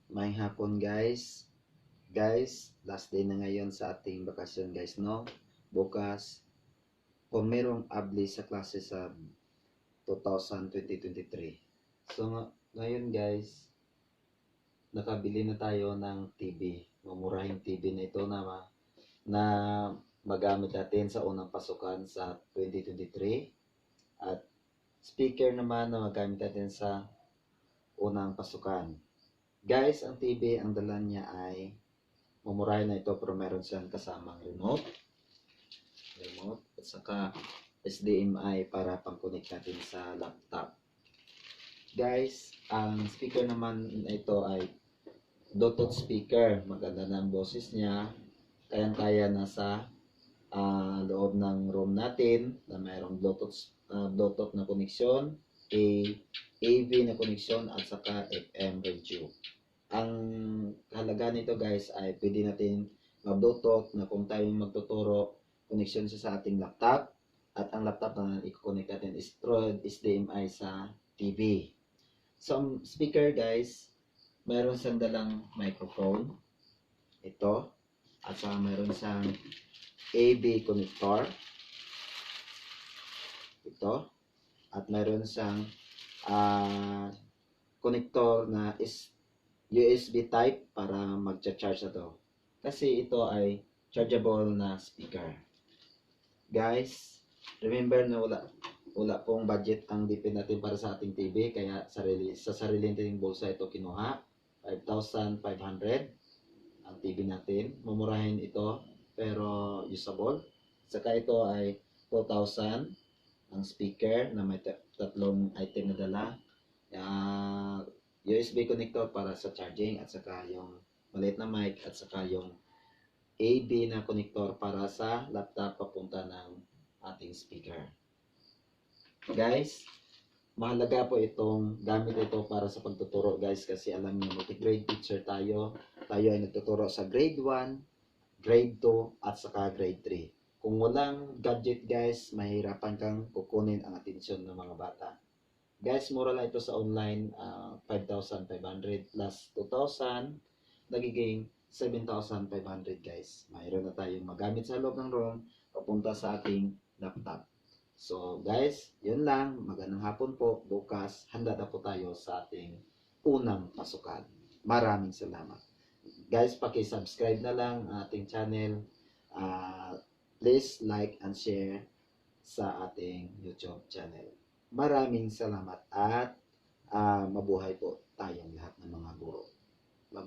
May hapon guys. Guys, last day na ngayon sa ating bakasyon guys, no? Bukas, kung merong abli sa klase sa 2023. So, ngayon guys, nakabili na tayo ng TV. Mamurahing TV na ito na magamit natin sa unang pasukan sa 2023. At speaker naman na magamit natin sa unang pasukan. Guys, ang TV, ang dala niya ay mamurahin na ito pero meron siyang kasamang remote at saka HDMI para pang-connect natin sa laptop. Guys, ang speaker naman na ito ay Bluetooth speaker. Maganda na ang boses niya. Kayang-kaya na sa loob ng room natin na mayroong Bluetooth na koneksyon, AV na koneksyon at saka FM radio. Ang halaga nito guys ay pwede natin mag-Bluetooth na kung tayo magtuturo, connection siya sa ating laptop at ang laptop na i-connect natin is through HDMI sa TV. So, ang speaker guys, mayroon siyang dalang microphone. Ito. At saka mayroon siyang AV connector. Ito. At mayroon siyang connector na is USB type para mag-charge na to. Kasi ito ay chargeable na speaker. Guys, remember na wala pong budget ang dipin natin para sa ating TV. Kaya sa sarili nating bulsa ito kinuha. 5,500 ang TV natin. Mamurahin ito pero usable. Saka ito ay 2,000 ang speaker na may tatlong item na dala. USB connector para sa charging at saka yung maliit na mic at saka yung AV na connector para sa laptop papunta ng ating speaker. Guys, mahalaga po itong gamit ito para sa pagtuturo guys kasi alam niyo multi-grade teacher tayo. Tayo ay nagtuturo sa grade 1, grade 2 at saka grade 3. Kung walang gadget guys, mahirapan kang kukunin ang atensyon ng mga bata. Guys, mura lang ito sa online, 5,500 plus 2,000, nagiging 7,500 guys. Mayroon na tayong magamit sa loob ng room, papunta sa ating laptop. So guys, yun lang. Magandang hapon po. Bukas, handa na po tayo sa ating unang pasukan. Maraming salamat. Guys, paki-subscribe na lang ating channel. Please like and share sa ating YouTube channel. Maraming salamat at mabuhay po tayong lahat ng mga guro.